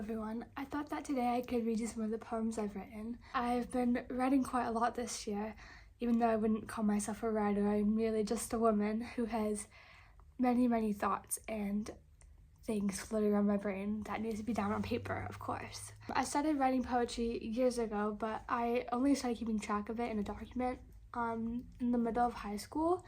everyone. I thought that today I could read you some of the poems I've written. I've been writing quite a lot this year, even though I wouldn't call myself a writer. I'm merely just a woman who has many thoughts and things floating around my brain that need to be down on paper, of course. I started writing poetry years ago, but I only started keeping track of it in a document in the middle of high school,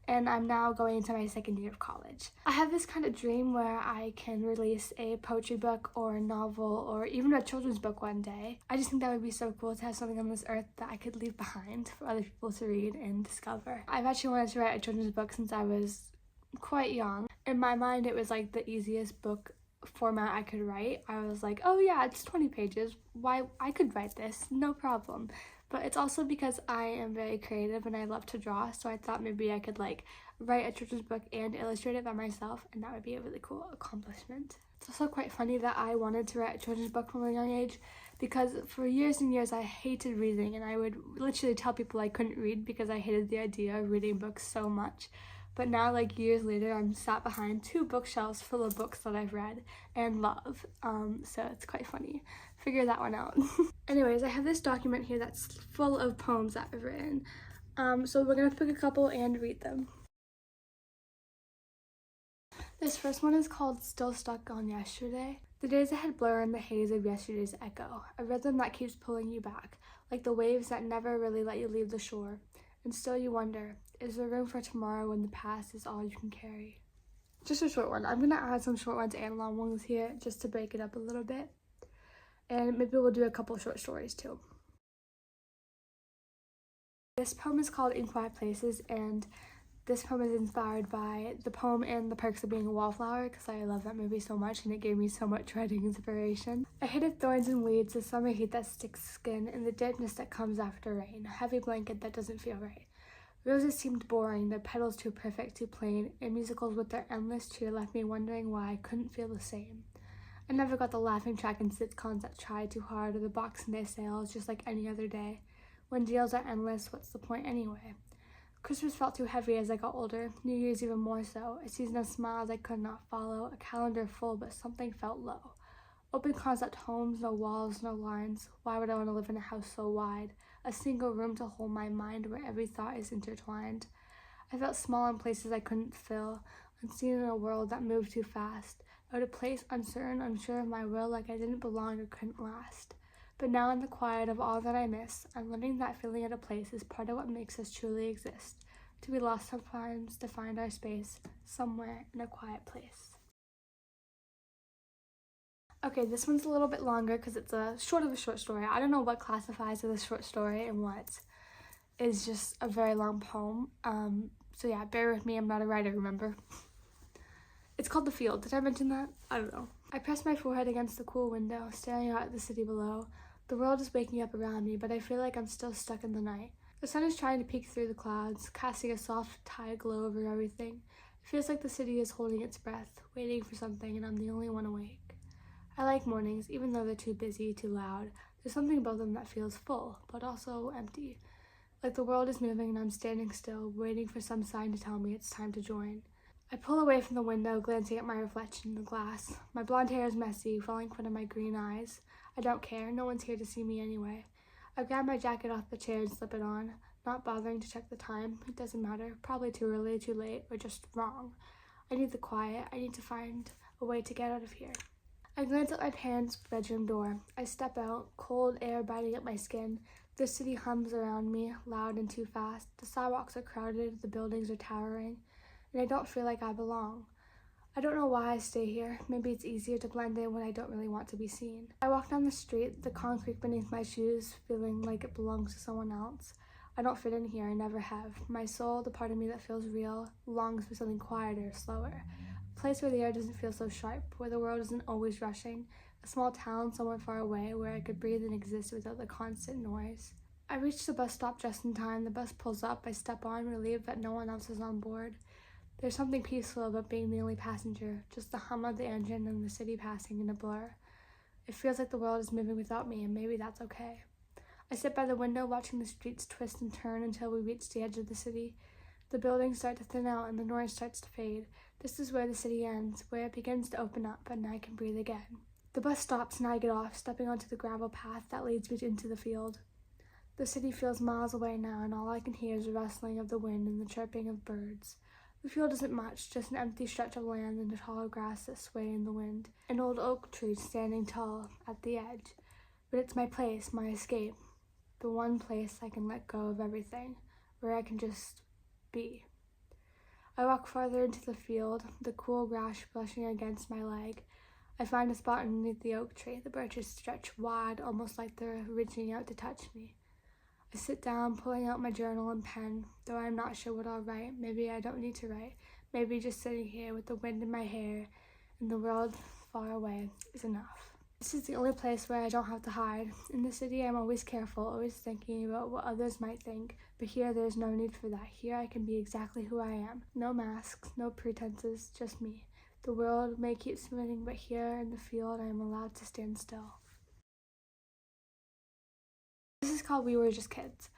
and I'm now going into my second year of college. I have this kind of dream where I can release a poetry book or a novel or even a children's book one day. I just think that would be so cool to have something on this earth that I could leave behind for other people to read and discover. I've actually wanted to write a children's book since I was quite young. In my mind, it was like the easiest book format I could write. I was like, oh yeah, it's 20 pages. Why, I could write this, no problem. But it's also because I am very creative and I love to draw, so I thought maybe I could like write a children's book and illustrate it by myself, and that would be a really cool accomplishment. It's also quite funny that I wanted to write a children's book from a young age, because for years and years I hated reading, and I would literally tell people I couldn't read because I hated the idea of reading books so much. But now, like years later, I'm sat behind 2 bookshelves full of books that I've read and love. So it's quite funny. Figure that one out. Anyways, I have this document here that's full of poems that I've written. So we're gonna pick a couple and read them. This first one is called Still Stuck on Yesterday. The days ahead blur in the haze of yesterday's echo, a rhythm that keeps pulling you back, like the waves that never really let you leave the shore. And still you wonder, is there room for tomorrow when the past is all you can carry? Just a short one. I'm gonna add some short ones and long ones here just to break it up a little bit. And maybe we'll do a couple short stories too. This poem is called In Quiet Places, and this poem is inspired by the poem in The Perks of Being a Wallflower, because I love that movie so much and it gave me so much writing inspiration. I hated thorns and weeds, the summer heat that sticks skin, and the dampness that comes after rain, a heavy blanket that doesn't feel right. Roses seemed boring, their petals too perfect, too plain, and musicals with their endless cheer left me wondering why I couldn't feel the same. I never got the laughing track in sitcoms that tried too hard, or the Boxing Day sales just like any other day. When deals are endless, what's the point anyway? Christmas felt too heavy as I got older, New Year's even more so, a season of smiles I could not follow, a calendar full but something felt low. Open concept homes, no walls, no lines, why would I want to live in a house so wide? A single room to hold my mind where every thought is intertwined. I felt small in places I couldn't fill, unseen in a world that moved too fast, out of place, uncertain, unsure of my will, like I didn't belong or couldn't last. But now in the quiet of all that I miss, I'm learning that feeling at a place is part of what makes us truly exist. To be lost sometimes, to find our space, somewhere in a quiet place. Okay, this one's a little bit longer because it's a short story. I don't know what classifies as a short story and what is just a very long poem. So yeah, bear with me, I'm not a writer, remember? It's called The Field. Did I mention that? I don't know. I press my forehead against the cool window, staring out at the city below. The world is waking up around me, but I feel like I'm still stuck in the night. The sun is trying to peek through the clouds, casting a soft tide glow over everything. It feels like the city is holding its breath, waiting for something, and I'm the only one awake. I like mornings, even though they're too busy, too loud. There's something about them that feels full, but also empty. Like the world is moving and I'm standing still, waiting for some sign to tell me it's time to join. I pull away from the window, glancing at my reflection in the glass. My blonde hair is messy, falling in front of my green eyes. I don't care, no one's here to see me anyway. I grab my jacket off the chair and slip it on, not bothering to check the time. It doesn't matter, probably too early, too late, or just wrong. I need the quiet, I need to find a way to get out of here. I glance at my parents' bedroom door. I step out, cold air biting at my skin. The city hums around me, loud and too fast. The sidewalks are crowded, the buildings are towering, and I don't feel like I belong. I don't know why I stay here. Maybe it's easier to blend in when I don't really want to be seen. I walk down the street, the concrete beneath my shoes, feeling like it belongs to someone else. I don't fit in here, I never have. My soul, the part of me that feels real, longs for something quieter, slower. A place where the air doesn't feel so sharp, where the world isn't always rushing. A small town somewhere far away where I could breathe and exist without the constant noise. I reach the bus stop just in time. The bus pulls up. I step on, relieved that no one else is on board. There's something peaceful about being the only passenger, just the hum of the engine and the city passing in a blur. It feels like the world is moving without me, and maybe that's okay. I sit by the window watching the streets twist and turn until we reach the edge of the city. The buildings start to thin out and the noise starts to fade. This is where the city ends, where it begins to open up and I can breathe again. The bus stops and I get off, stepping onto the gravel path that leads me into the field. The city feels miles away now, and all I can hear is the rustling of the wind and the chirping of birds. The field isn't much, just an empty stretch of land and the tall grass that sway in the wind. An old oak tree standing tall at the edge. But it's my place, my escape. The one place I can let go of everything, where I can just be. I walk farther into the field, the cool grass brushing against my leg. I find a spot underneath the oak tree. The branches stretch wide, almost like they're reaching out to touch me. I sit down, pulling out my journal and pen, though I'm not sure what I'll write. Maybe I don't need to write. Maybe just sitting here with the wind in my hair and the world far away is enough. This is the only place where I don't have to hide. In the city, I'm always careful, always thinking about what others might think, but here there's no need for that. Here I can be exactly who I am. No masks, no pretenses, just me. The world may keep spinning, but here in the field I am allowed to stand still. This is called We Were Just Kids.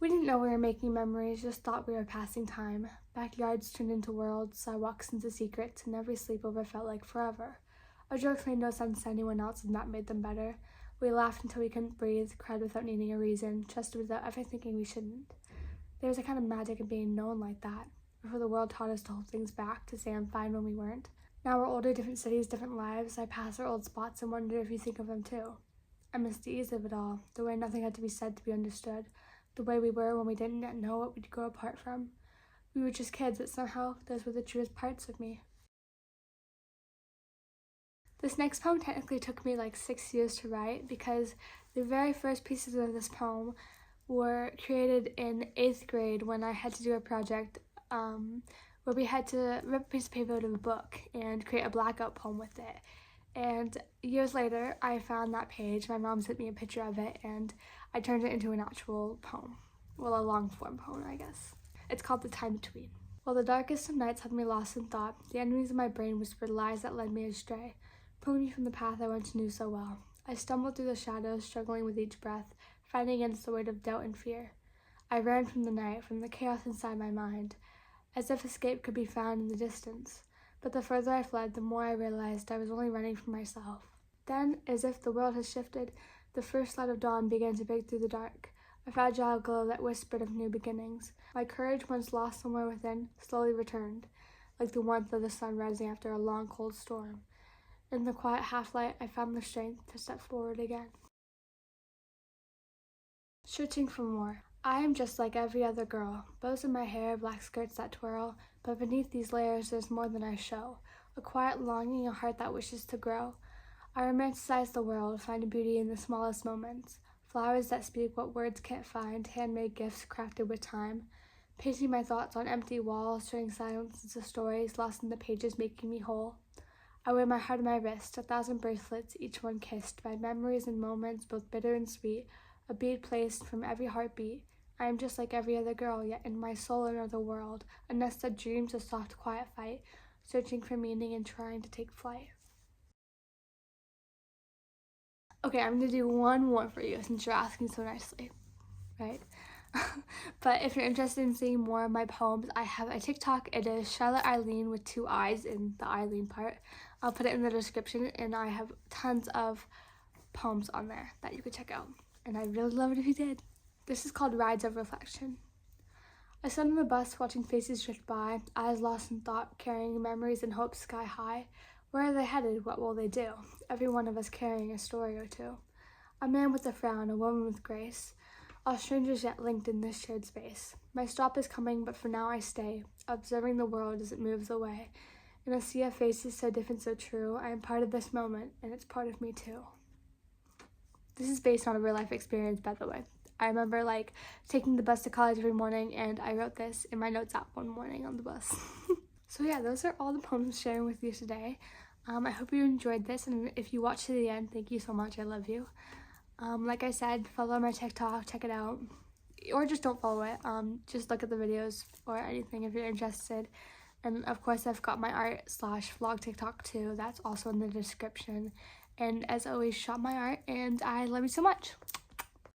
We didn't know we were making memories, just thought we were passing time. Backyards turned into worlds, sidewalks into secrets, and every sleepover felt like forever. Our jokes made no sense to anyone else, and that made them better. We laughed until we couldn't breathe, cried without needing a reason, trusted without ever thinking we shouldn't. There was a kind of magic in being known like that, before the world taught us to hold things back, to say I'm fine when we weren't. Now we're older, different cities, different lives. I pass our old spots and wonder if you think of them too. I miss the ease of it all, the way nothing had to be said to be understood, the way we were when we didn't yet know what we'd grow apart from. We were just kids, but somehow those were the truest parts of me. This next poem technically took me like 6 years to write because the very first pieces of this poem were created in 8th grade when I had to do a project where we had to rip a piece of paper out of a book and create a blackout poem with it. And years later, I found that page. My mom sent me a picture of it, and I turned it into an actual poem. Well, a long-form poem, I guess. It's called The Time Between. While the darkest of nights had me lost in thought, the enemies of my brain whispered lies that led me astray, pulling me from the path I once knew so well. I stumbled through the shadows, struggling with each breath, fighting against the weight of doubt and fear. I ran from the night, from the chaos inside my mind, as if escape could be found in the distance. But the further I fled, the more I realized I was only running from myself. Then, as if the world had shifted, the first light of dawn began to break through the dark, a fragile glow that whispered of new beginnings. My courage, once lost somewhere within, slowly returned, like the warmth of the sun rising after a long, cold storm. In the quiet half-light, I found the strength to step forward again. Searching for more. I am just like every other girl, bows in my hair, black skirts that twirl, but beneath these layers there's more than I show, a quiet longing, a heart that wishes to grow. I romanticize the world, find beauty in the smallest moments, flowers that speak what words can't find, handmade gifts crafted with time, painting my thoughts on empty walls, turning silence into stories lost in the pages, making me whole. I wear my heart on my wrist, 1,000 bracelets, each one kissed by memories and moments both bitter and sweet, a bead placed from every heartbeat. I am just like every other girl, yet in my soul another world, a nest that dreams a soft, quiet fight, searching for meaning and trying to take flight. Okay, I'm gonna do one more for you since you're asking so nicely, right? But if you're interested in seeing more of my poems, I have a TikTok. It is Charlotte Eileen with 2 I's in the Eileen part. I'll put it in the description, and I have tons of poems on there that you could check out, and I'd really love it if you did. This is called Rides of Reflection. I sat on the bus watching faces drift by, eyes lost in thought, carrying memories and hopes sky high. Where are they headed? What will they do? Every one of us carrying a story or two. A man with a frown, a woman with grace, all strangers yet linked in this shared space. My stop is coming, but for now I stay, observing the world as it moves away. In a sea of faces so different, so true, I am part of this moment, and it's part of me too. This is based on a real life experience, by the way. I remember taking the bus to college every morning, and I wrote this in my notes app one morning on the bus. So yeah, those are all the poems I'm sharing with you today. I hope you enjoyed this, and if you watched to the end, thank you so much. I love you. Like I said, follow my TikTok, check it out, or just don't follow it. Just look at the videos or anything if you're interested. And of course, I've got my art/vlog TikTok too. That's also in the description. And as always, shop my art, and I love you so much.